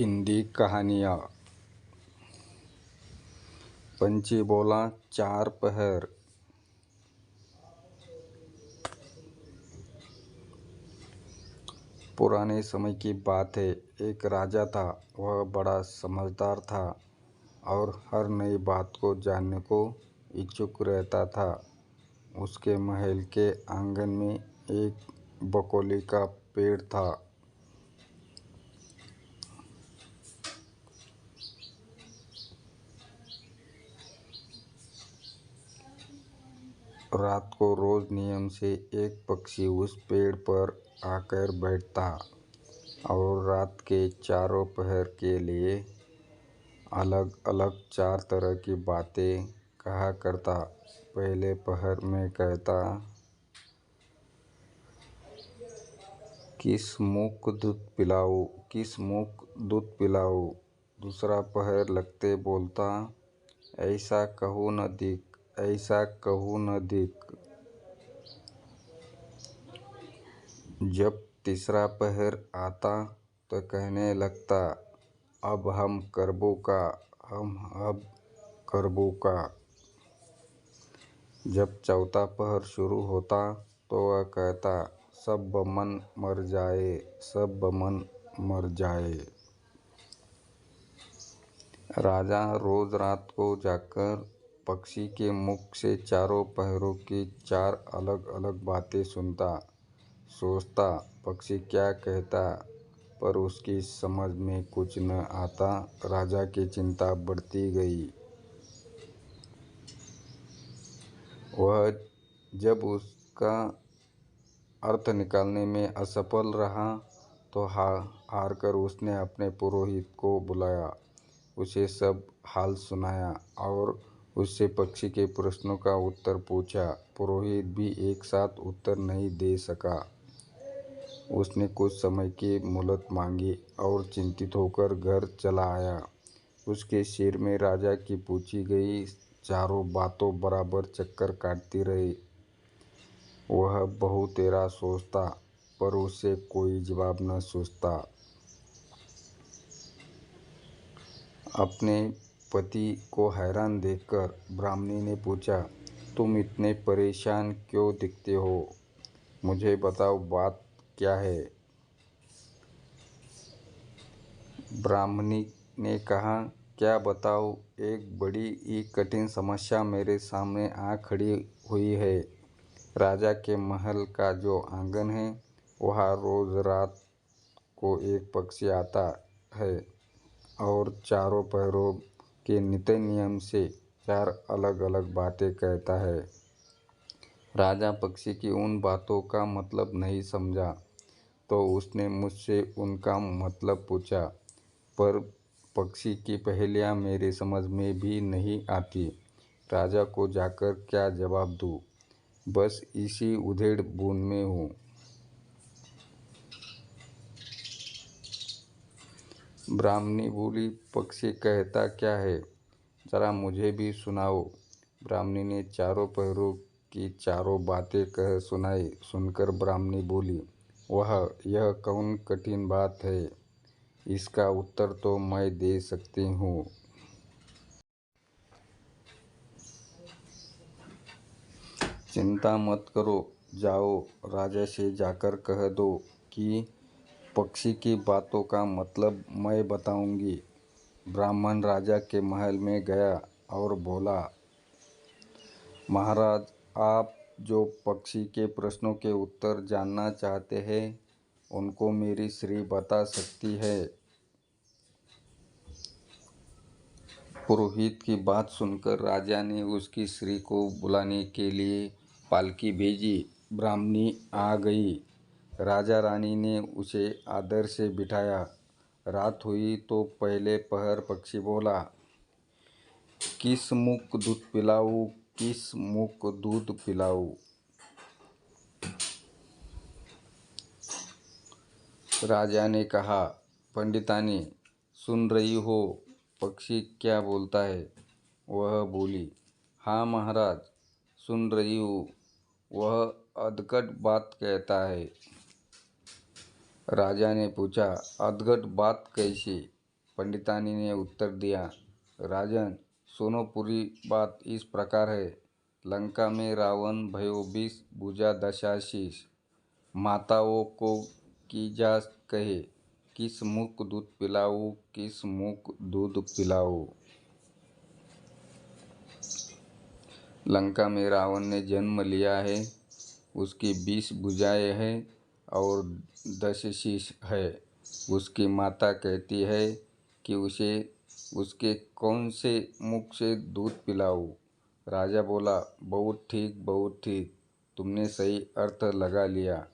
हिंदी कहानियाँ। पंछी बोला, 4 पहर। पुराने समय की बात है। एक राजा था। वह बड़ा समझदार था और हर नई बात को जानने को इच्छुक रहता था। उसके महल के आंगन में एक बकोली का पेड़ था। रात को रोज नियम से एक पक्षी उस पेड़ पर आकर बैठता और रात के चारों पहर के लिए अलग अलग 4 तरह की बातें कहा करता। पहले पहर में कहता, किस मुख दूध पिलाऊं, किस मुख दूध पिलाऊं। दूसरा पहर लगते बोलता, ऐसा कहूँ न दिख, ऐसा कहूँ न दिख। जब तीसरा पहर आता तो कहने लगता, अब हम करबू का, हम अब करबू का। जब चौथा पहर शुरू होता तो वह कहता, सब बमन मर जाए, सब बमन मर जाए। राजा रोज रात को जाकर पक्षी के मुख से चारों पहरों की 4 अलग अलग बातें सुनता। सोचता पक्षी क्या कहता, पर उसकी समझ में कुछ न आता। राजा की चिंता बढ़ती गई। वह जब उसका अर्थ निकालने में असफल रहा तो हार कर उसने अपने पुरोहित को बुलाया, उसे सब हाल सुनाया और उससे पक्षी के प्रश्नों का उत्तर पूछा। पुरोहित भी एक साथ उत्तर नहीं दे सका। उसने कुछ समय की मोहलत मांगी और चिंतित होकर घर चला आया। उसके सिर में राजा की पूछी गई चारों बातों बराबर चक्कर काटती रही। वह बहुत तेरा सोचता, पर उसे कोई जवाब न सूझता। अपने पति को हैरान देखकर ब्राह्मणी ने पूछा, तुम इतने परेशान क्यों दिखते हो? मुझे बताओ, बात क्या है? ब्राह्मणी ने कहा, क्या बताऊं, एक बड़ी ही कठिन समस्या मेरे सामने आ खड़ी हुई है। राजा के महल का जो आंगन है, वहाँ रोज रात को एक पक्षी आता है और चारों पहरों के नित्य नियम से 4 अलग अलग बातें कहता है। राजा पक्षी की उन बातों का मतलब नहीं समझा तो उसने मुझसे उनका मतलब पूछा, पर पक्षी की पहेलियाँ मेरी समझ में भी नहीं आती। राजा को जाकर क्या जवाब दूँ? बस इसी उधेड़ बुन में हूँ। ब्राह्मणी बोली, पक्षी कहता क्या है, जरा मुझे भी सुनाओ। ब्राह्मणी ने चारों पहरों की चारों बातें कह सुनाई। सुनकर ब्राह्मणी बोली, यह कौन कठिन बात है, इसका उत्तर तो मैं दे सकती हूँ। चिंता मत करो, जाओ राजा से जाकर कह दो कि पक्षी की बातों का मतलब मैं बताऊंगी। ब्राह्मण राजा के महल में गया और बोला, महाराज, आप जो पक्षी के प्रश्नों के उत्तर जानना चाहते हैं, उनको मेरी स्त्री बता सकती है। पुरोहित की बात सुनकर राजा ने उसकी स्त्री को बुलाने के लिए पालकी भेजी। ब्राह्मणी आ गई। राजा रानी ने उसे आदर से बिठाया। रात हुई तो पहले पहर पक्षी बोला, किस मुख दूध पिलाऊं, किस मुख दूध पिलाऊं। राजा ने कहा, पंडितानी, सुन रही हो पक्षी क्या बोलता है? वह बोली, हाँ महाराज, सुन रही हूँ। वह अद्भुत बात कहता है। राजा ने पूछा, अद्भुत बात कैसी? पंडितानी ने उत्तर दिया, राजन सुनो, पूरी बात इस प्रकार है। लंका में रावण भयो 20 भुजा दशाशीष। माताओं को कीजा कहे, किस मुख दूध पिलाऊं, किस मुख दूध पिलाऊं। लंका में रावण ने जन्म लिया है, उसकी 20 भुजाएं हैं और 10 शीश है। उसकी माता कहती है कि उसे उसके कौन से मुख से दूध पिलाऊं। राजा बोला, बहुत ठीक, बहुत ठीक, तुमने सही अर्थ लगा लिया।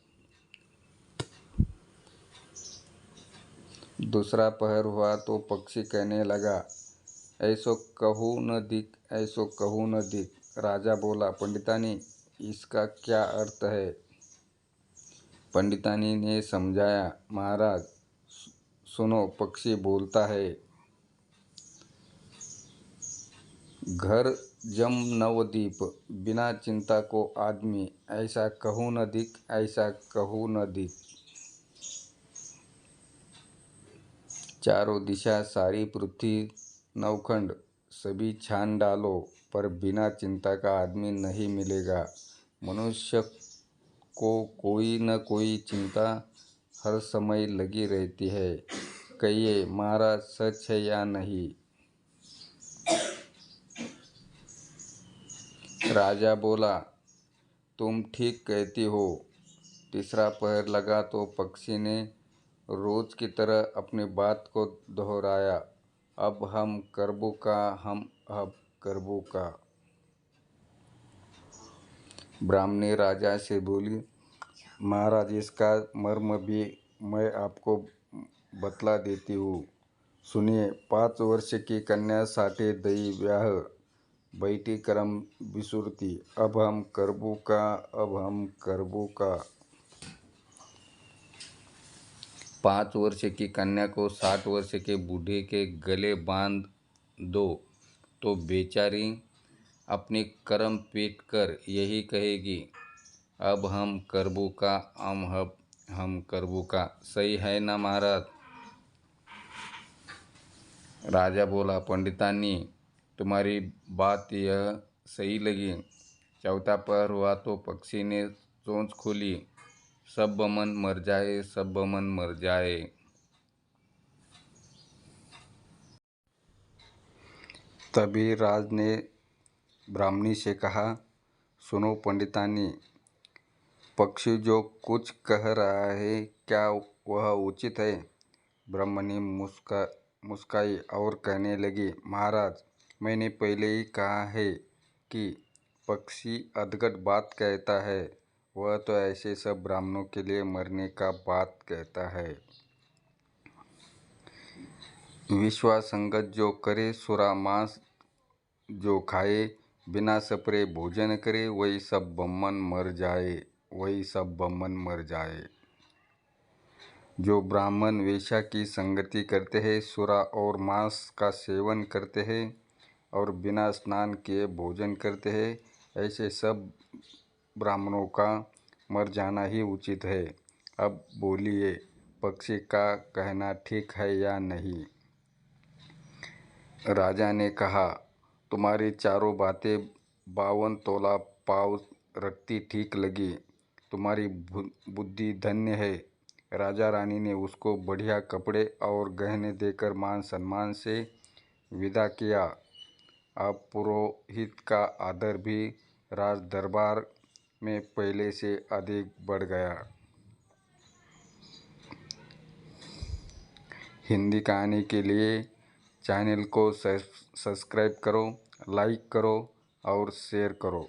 दूसरा पहर हुआ तो पक्षी कहने लगा, ऐसो कहूँ न दिक, ऐसो कहूँ न दिक। राजा बोला, पंडितानी इसका क्या अर्थ है। पंडितानी ने समझाया, महाराज सुनो, पक्षी बोलता है, घर जम नवदीप, बिना चिंता को आदमी, ऐसा कहूँ न दिक, ऐसा कहूँ न दिक। चारों दिशा सारी पृथ्वी नवखंड सभी छान डालो, पर बिना चिंता का आदमी नहीं मिलेगा। मनुष्य को कोई न कोई चिंता हर समय लगी रहती है। कहिए महाराज, सच है या नहीं। राजा बोला, तुम ठीक कहती हो। तीसरा पहर लगा तो पक्षी ने रोज की तरह अपनी बात को दोहराया, अब हम करबू का, हम अब करबू का। ब्राह्मणी राजा से बोली, महाराज इसका मर्म भी मैं आपको बतला देती हूँ, सुनिए। 5 वर्ष की कन्या साठे दई व्याह, बैठी करम बिसुरती, अब हम करबू का, अब हम करबू का। 5 वर्ष की कन्या को 60 वर्ष के बूढ़े के गले बांध दो तो बेचारी अपनी करम पीट कर यही कहेगी, अब हम करबू का, हम करबू का। सही है ना महाराज। राजा बोला, पंडितानी तुम्हारी बात यह सही लगी। चौथा पहर हुआ तो पक्षी ने चोंच खोली, सब बमन मर जाए, सब बमन मर जाए। तभी राज ने ब्राह्मणी से कहा, सुनो पंडितानी, पक्षी जो कुछ कह रहा है क्या वह उचित है। ब्राह्मणी मुस्काई और कहने लगी, महाराज मैंने पहले ही कहा है कि पक्षी अधगट बात कहता है, वह तो ऐसे सब ब्राह्मणों के लिए मरने का बात कहता है। विश्वासंगत जो करे, सुरा मांस जो खाए, बिना सपरे भोजन करे, वही सब बम्मन मर जाए, वही सब बम्मन मर जाए। जो ब्राह्मण वेश्या की संगति करते हैं, सुरा और मांस का सेवन करते हैं और बिना स्नान किए भोजन करते हैं, ऐसे सब ब्राह्मणों का मर जाना ही उचित है। अब बोलिए, पक्षी का कहना ठीक है या नहीं। राजा ने कहा, तुम्हारी चारों बातें 52 तोला पाव रखती ठीक लगी, तुम्हारी बुद्धि धन्य है। राजा रानी ने उसको बढ़िया कपड़े और गहने देकर मान सम्मान से विदा किया। अब पुरोहित का आदर भी राज दरबार में पहले से अधिक बढ़ गया। हिंदी कहानी के लिए चैनल को सब्सक्राइब करो, लाइक करो और शेयर करो।